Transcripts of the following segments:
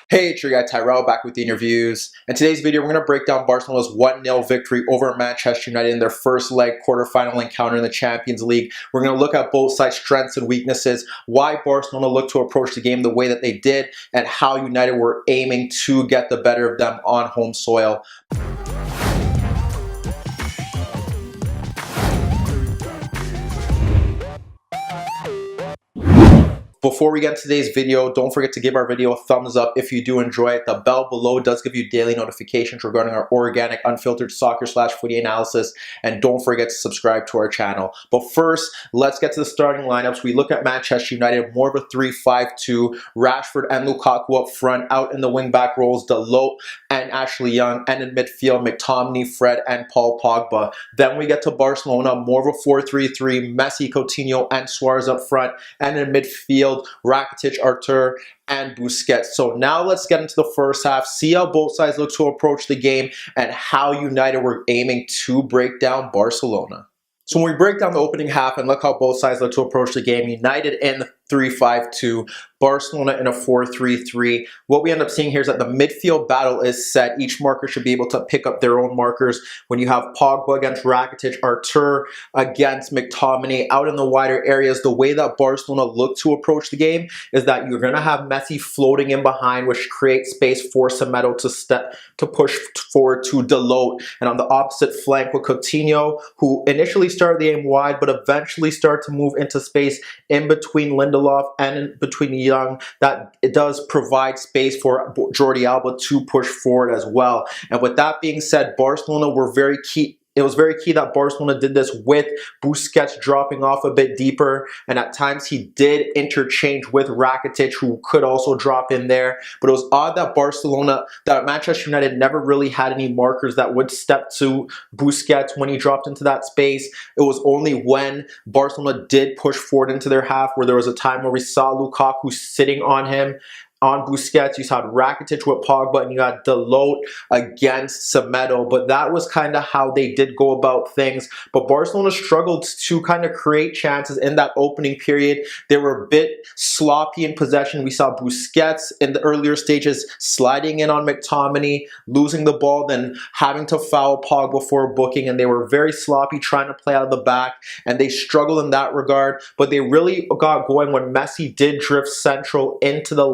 Hey, it's your guy Tyrrell back with the InnerViews. In today's video, we're going to break down Barcelona's 1-0 victory over Manchester United in their first leg quarterfinal encounter in the Champions League. We're going to look at both sides' strengths and weaknesses, why Barcelona looked to approach the game the way that they did, and how United were aiming to get the better of them on home soil. Before we get into today's video, don't forget to give our video a thumbs up if you do enjoy it. The bell below does give you daily notifications regarding our organic, unfiltered soccer/footy analysis. And don't forget to subscribe to our channel. But first, let's get to the starting lineups. We look at Manchester United, more of a 3-5-2. Rashford and Lukaku up front, out in the wing-back roles, Dalot and Ashley Young. And in midfield, McTominay, Fred, and Paul Pogba. Then we get to Barcelona, more of a 4-3-3. Messi, Coutinho, and Suarez up front. And in midfield, Rakitic, Artur, and Busquets. So now let's get into the first half, see how both sides look to approach the game and how United were aiming to break down Barcelona. So when we break down the opening half and look how both sides look to approach the game, United in 3-5-2, Barcelona in a 4-3-3. What we end up seeing here is that the midfield battle is set. Each marker should be able to pick up their own markers. When you have Pogba against Rakitic, Artur against McTominay out in the wider areas, the way that Barcelona look to approach the game is that you're going to have Messi floating in behind, which creates space for Semedo to push forward to Dalot. And on the opposite flank with Coutinho, who initially started the game wide, but eventually started to move into space in between Lindelof and in between Young, that it does provide space for Jordi Alba to push forward as well. And with that being said, Barcelona were very key. It was very key that Barcelona did this with Busquets dropping off a bit deeper, and at times he did interchange with Rakitic, who could also drop in there. But it was odd that Manchester United never really had any markers that would step to Busquets when he dropped into that space. It was only when Barcelona did push forward into their half where there was a time where we saw Lukaku sitting on him. On Busquets, you saw Rakitic with Pogba, and you had Dalot against Semedo. But that was kind of how they did go about things. But Barcelona struggled to kind of create chances in that opening period. They were a bit sloppy in possession. We saw Busquets in the earlier stages sliding in on McTominay, losing the ball, then having to foul Pogba for booking. And they were very sloppy trying to play out of the back. And they struggled in that regard. But they really got going when Messi did drift central into the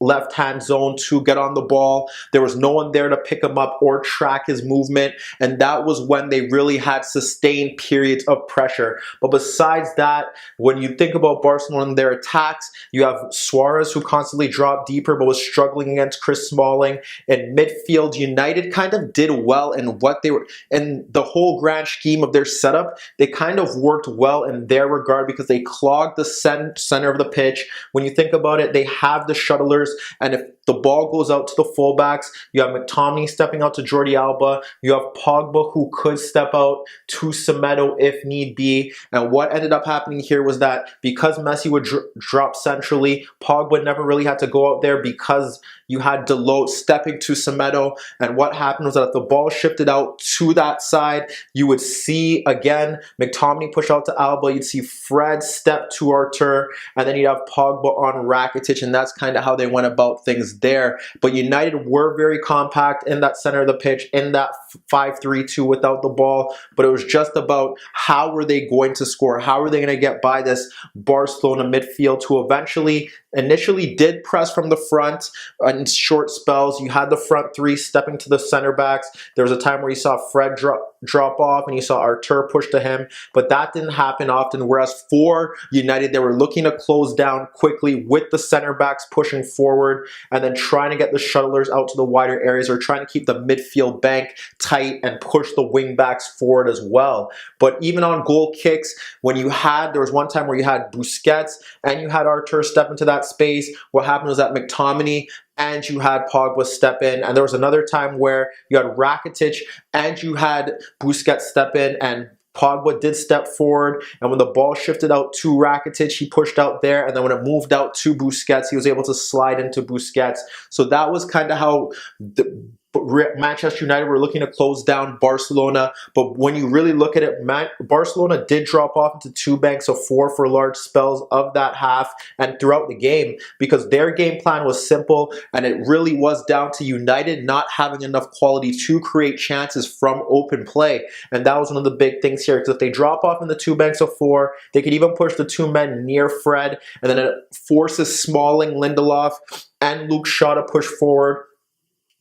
left-hand zone to get on the ball. There was no one there to pick him up or track his movement, and that was when they really had sustained periods of pressure. But besides that, when you think about Barcelona and their attacks, you have Suarez, who constantly dropped deeper but was struggling against Chris Smalling. In midfield, United kind of did well in what they were, in the whole grand scheme of their setup. They kind of worked well in their regard because they clogged the center of the pitch. When you think about it, they have the shuttlers, and if the ball goes out to the fullbacks, you have McTominay stepping out to Jordi Alba. You have Pogba, who could step out to Semedo if need be. And what ended up happening here was that because Messi would drop centrally, Pogba never really had to go out there because you had Dalot stepping to Semedo. And what happened was that if the ball shifted out to that side, you would see, again, McTominay push out to Alba. You'd see Fred step to Artur. And then you'd have Pogba on Rakitic. And that's kind of how they went about things there. But United were very compact in that center of the pitch, in that 5-3-2 without the ball. But it was just about how were they going to score? How were they going to get by this Barcelona midfield, who initially did press from the front in short spells. You had the front three stepping to the center backs. There was a time where you saw Fred drop off and you saw Artur push to him, but that didn't happen often. Whereas for United, they were looking to close down quickly with the center backs pushing forward and then trying to get the shuttlers out to the wider areas, or trying to keep the midfield bank tight and push the wing backs forward as well. But even on goal kicks, there was one time where you had Busquets and you had Artur step into that space. What happened was that McTominay and you had Pogba step in, and there was another time where you had Rakitic and you had Busquets step in, and Pogba did step forward, and when the ball shifted out to Rakitic, he pushed out there, and then when it moved out to Busquets, he was able to slide into Busquets. So that was kind of how Manchester United were looking to close down Barcelona, but when you really look at it, Barcelona did drop off into two banks of four for large spells of that half and throughout the game, because their game plan was simple, and it really was down to United not having enough quality to create chances from open play. And that was one of the big things here, because if they drop off in the two banks of four, they could even push the two men near Fred, and then it forces Smalling, Lindelof, and Luke Shaw to push forward.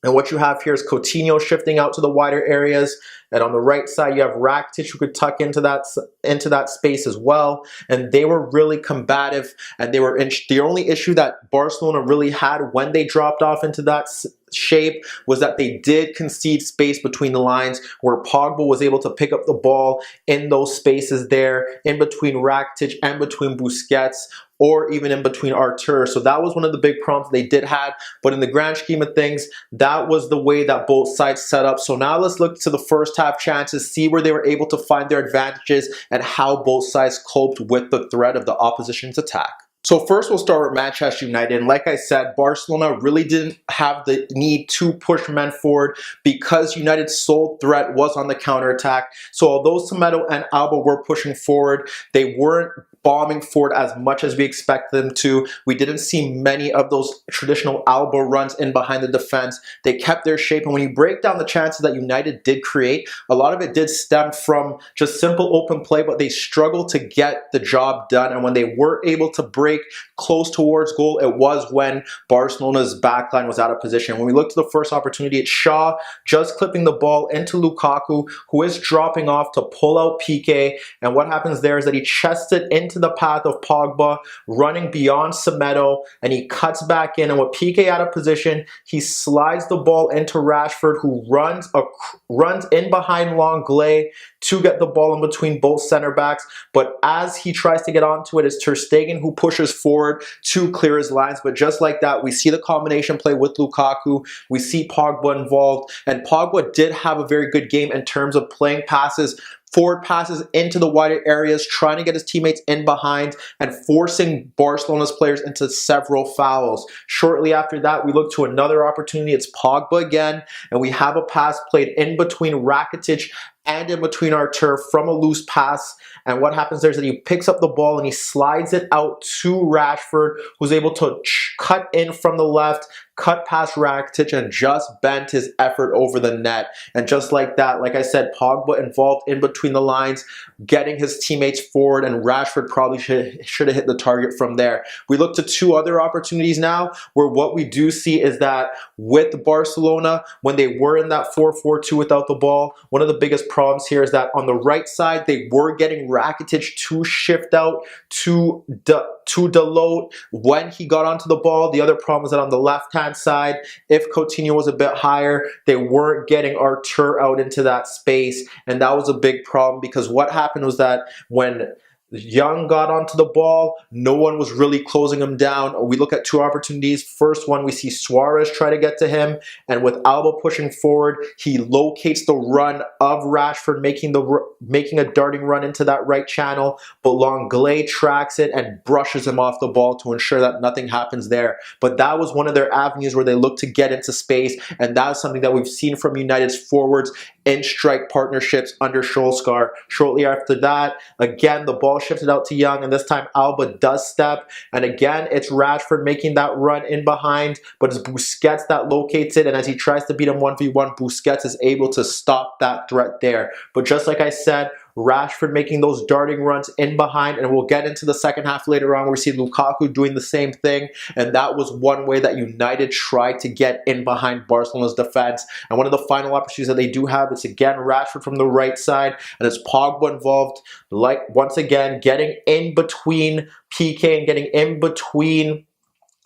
And what you have here is Coutinho shifting out to the wider areas. And on the right side, you have Rakitic, who could tuck into that space as well. And they were really combative. And they were the only issue that Barcelona really had when they dropped off into that shape was that they did concede space between the lines, where Pogba was able to pick up the ball in those spaces there, in between Rakitic and between Busquets, or even in between Artur. So that was one of the big problems they did have. But in the grand scheme of things, that was the way that both sides set up. So now let's look to the first half chances, see where they were able to find their advantages and how both sides coped with the threat of the opposition's attack. So first we'll start with Manchester United. And like I said, Barcelona really didn't have the need to push men forward because United's sole threat was on the counterattack. So although Semedo and Alba were pushing forward, they weren't bombing forward as much as we expect them to. We didn't see many of those traditional Alba runs in behind the defense. They kept their shape, and when you break down the chances that United did create, a lot of it did stem from just simple open play, but they struggled to get the job done. And when they were able to break close towards goal, it was when Barcelona's backline was out of position. When we look to the first opportunity, it's Shaw just clipping the ball into Lukaku, who is dropping off to pull out Piqué. And what happens there is that he chests it into the path of Pogba, running beyond Semedo, and he cuts back in. And with Piqué out of position, he slides the ball into Rashford, who runs in behind Lenglet to get the ball in between both center backs. But as he tries to get onto it, it's Ter Stegen who pushes forward to clear his lines. But just like that, we see the combination play with Lukaku. We see Pogba involved, and Pogba did have a very good game in terms of playing passes, forward passes into the wider areas, trying to get his teammates in behind and forcing Barcelona's players into several fouls. Shortly after that, we look to another opportunity. It's Pogba again, and we have a pass played in between Rakitic and in between Artur from a loose pass. And what happens there is that he picks up the ball and he slides it out to Rashford, who's able to cut in from the left, cut past Rakitic, and just bent his effort over the net. And just like that, like I said, Pogba involved in between the lines, getting his teammates forward, and Rashford probably should have hit the target from there. We look to two other opportunities now, where what we do see is that with Barcelona, when they were in that 4-4-2 without the ball, one of the biggest problems here is that on the right side, they were getting Rakitic to shift out to Dalot when he got onto the ball. The other problem is that on the left-hand side, if Coutinho was a bit higher, they weren't getting Artur out into that space, and that was a big problem, because what happened was that when Young got onto the ball, no one was really closing him down. We look at two opportunities. First one, we see Suarez try to get to him, and with Alba pushing forward, he locates the run of Rashford, making a darting run into that right channel, but Lenglet tracks it and brushes him off the ball to ensure that nothing happens there. But that was one of their avenues where they look to get into space, and that is something that we've seen from United's forwards in strike partnerships under Solskjaer. Shortly after that, again, the ball shifted out to Young, and this time Alba does step, and again it's Rashford making that run in behind, but it's Busquets that locates it, and as he tries to beat him 1v1, Busquets is able to stop that threat there. But just like I said, Rashford making those darting runs in behind, and we'll get into the second half later on where we see Lukaku doing the same thing, and that was one way that United tried to get in behind Barcelona's defense. And one of the final opportunities that they do have is again Rashford from the right side, and it's Pogba involved, like once again getting in between Piqué and getting in between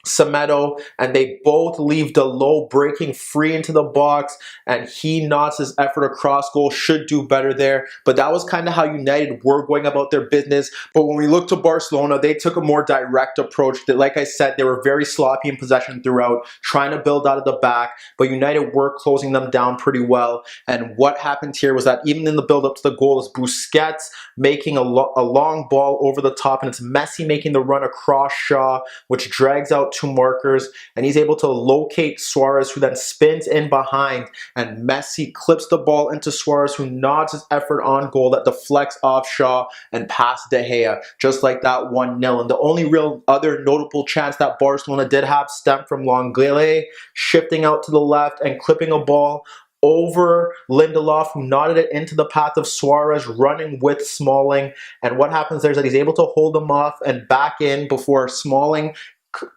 Semedo, and they both leave Dalot breaking free into the box, and he nods his effort across goal. Should do better there, but that was kind of how United were going about their business. But when we look to Barcelona, they took a more direct approach. That, like I said, they were very sloppy in possession throughout, trying to build out of the back, but United were closing them down pretty well. And what happened here was that even in the build-up to the goal is Busquets making a long ball over the top, and it's Messi making the run across Shaw, which drags out two markers, and he's able to locate Suarez, who then spins in behind, and Messi clips the ball into Suarez, who nods his effort on goal that deflects off Shaw and past De Gea, just like that 1-0. And the only real other notable chance that Barcelona did have stemmed from Lenglet shifting out to the left and clipping a ball over Lindelof, who nodded it into the path of Suarez, running with Smalling. And what happens there is that he's able to hold him off and back in before Smalling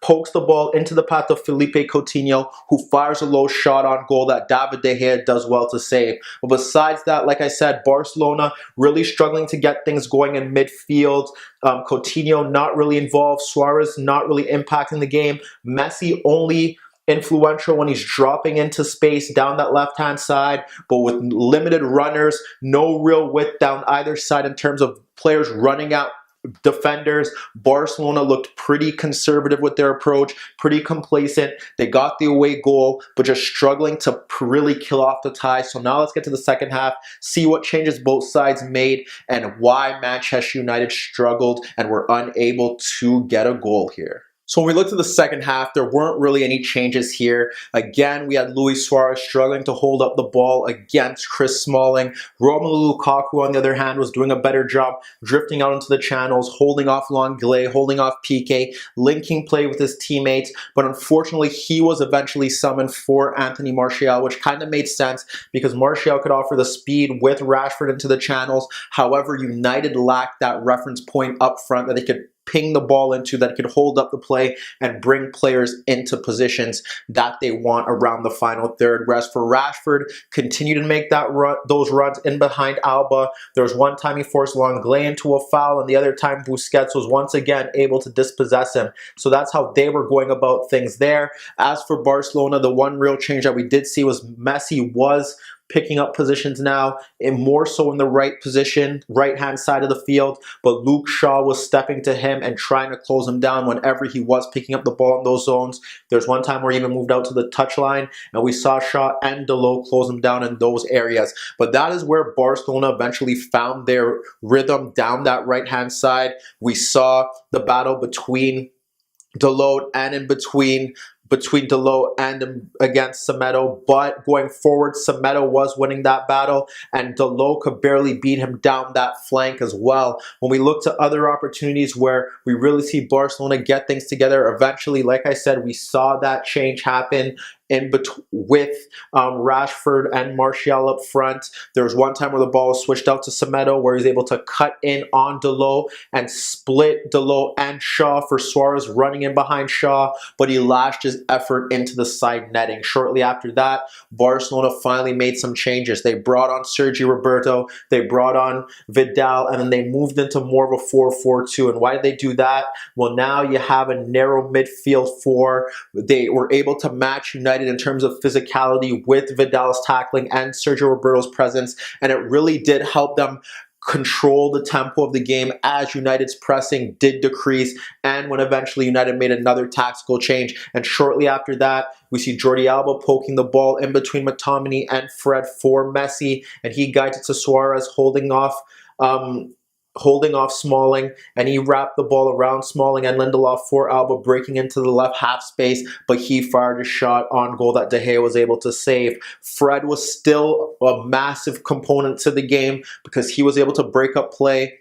pokes the ball into the path of Felipe Coutinho, who fires a low shot on goal that David De Gea does well to save. But besides that, like I said, Barcelona really struggling to get things going in midfield. Coutinho not really involved. Suarez not really impacting the game. Messi only influential when he's dropping into space down that left-hand side, but with limited runners, no real width down either side in terms of players running out defenders. Barcelona looked pretty conservative with their approach, pretty complacent. They got the away goal, but just struggling to really kill off the tie. So now let's get to the second half, see what changes both sides made, and why Manchester United struggled and were unable to get a goal here. So when we looked at the second half, there weren't really any changes here. Again, we had Luis Suarez struggling to hold up the ball against Chris Smalling. Romelu Lukaku, on the other hand, was doing a better job drifting out into the channels, holding off Lenglet, holding off Piqué, linking play with his teammates. But unfortunately, he was eventually summoned for Anthony Martial, which kind of made sense because Martial could offer the speed with Rashford into the channels. However, United lacked that reference point up front that they could ping the ball into, that could hold up the play and bring players into positions that they want around the final third. Whereas for Rashford, continue to make those runs in behind Alba. There was one time he forced Lenglet into a foul, and the other time Busquets was once again able to dispossess him. So that's how they were going about things there. As for Barcelona, the one real change that we did see was Messi was picking up positions now, and more so in the right position, right-hand side of the field. But Luke Shaw was stepping to him and trying to close him down whenever he was picking up the ball in those zones. There's one time where he even moved out to the touchline, and we saw Shaw and Tyrrell close him down in those areas. But that is where Barcelona eventually found their rhythm down that right-hand side. We saw the battle between Dalot and in between Dalot and against Semedo, but going forward, Semedo was winning that battle, and Dalot could barely beat him down that flank as well. When we look to other opportunities where we really see Barcelona get things together, eventually, like I said, we saw that change happen with Rashford and Martial up front. There was one time where the ball was switched out to Semedo, where he's able to cut in on Dalot and split Dalot and Shaw for Suarez running in behind Shaw, but he lashed his effort into the side netting. Shortly after that, Barcelona finally made some changes. They brought on Sergio Roberto, they brought on Vidal, and then they moved into more of a 4-4-2. And why did they do that? Well, now you have a narrow midfield four. They were able to match United in terms of physicality with Vidal's tackling and Sergio Roberto's presence, and it really did help them control the tempo of the game as United's pressing did decrease, and when eventually United made another tactical change. And shortly after that, we see Jordi Alba poking the ball in between McTominay and Fred for Messi, and he guides it to Suarez, holding off Smalling, and he wrapped the ball around Smalling and Lindelof for Alba, breaking into the left half space, but he fired a shot on goal that De Gea was able to save. Fred was still a massive component to the game because he was able to break up play,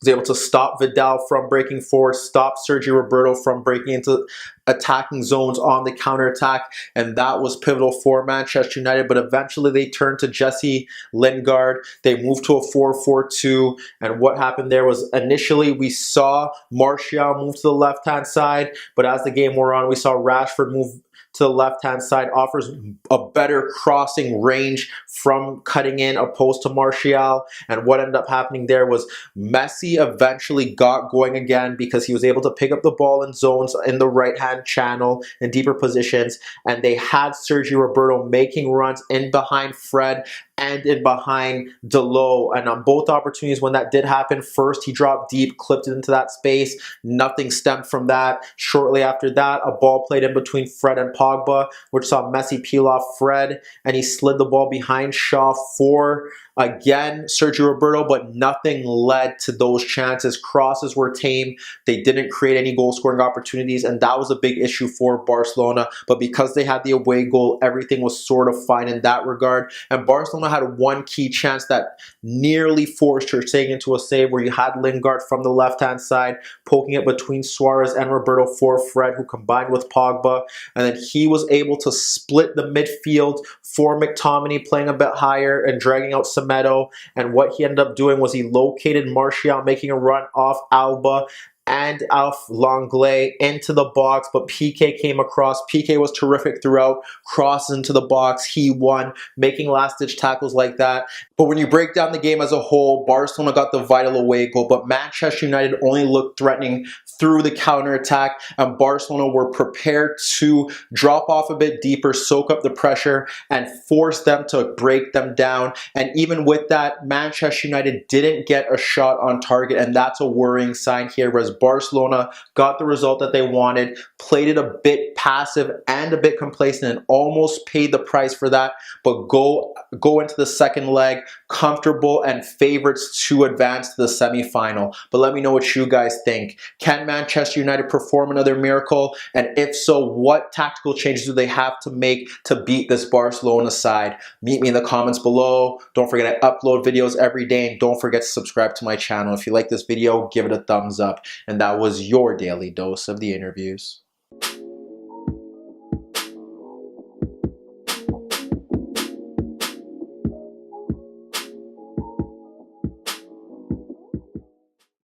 was able to stop Vidal from breaking forward, stop Sergio Roberto from breaking into attacking zones on the counterattack, and that was pivotal for Manchester United. But eventually they turned to Jesse Lingard. They moved to a 4-4-2, and what happened there was initially we saw Martial move to the left-hand side, but as the game wore on, we saw Rashford move to the left-hand side, offers a better crossing range from cutting in opposed to Martial. And what ended up happening there was Messi eventually got going again because he was able to pick up the ball in zones in the right-hand channel in deeper positions, and they had Sergio Roberto making runs in behind Fred and in behind Tyrrell. And on both opportunities when that did happen, first he dropped deep, clipped it into that space. Nothing stemmed from that. Shortly after that, a ball played in between Fred and Pogba, which saw Messi peel off Fred, and he slid the ball behind Shaw for, again, Sergio Roberto, but nothing led to those chances. Crosses were tame. They didn't create any goal-scoring opportunities, and that was a big issue for Barcelona. But because they had the away goal, everything was sort of fine in that regard. And Barcelona had one key chance that nearly forced Ter Stegen into a save, where you had Lingard from the left-hand side poking it between Suarez and Roberto for Fred, who combined with Pogba. And then he was able to split the midfield for McTominay, playing a bit higher and dragging out Semedo. And what he ended up doing was he located Martial, making a run off Alba and off Longley into the box, but Piqué came across. Piqué was terrific throughout, crosses into the box, he won, making last-ditch tackles like that. But when you break down the game as a whole, Barcelona got the vital away goal, but Manchester United only looked threatening through the counter-attack, and Barcelona were prepared to drop off a bit deeper, soak up the pressure, and force them to break them down. And even with that, Manchester United didn't get a shot on target, and that's a worrying sign here, whereas Barcelona got the result that they wanted, played it a bit passive and a bit complacent, and almost paid the price for that, but go into the second leg comfortable and favorites to advance to the semi-final. But let me know what you guys think. Can Manchester United perform another miracle? And if so, what tactical changes do they have to make to beat this Barcelona side? Meet me in the comments below. Don't forget I upload videos every day, and don't forget to subscribe to my channel. If you like this video, give it a thumbs up. And that was your daily dose of the interviews.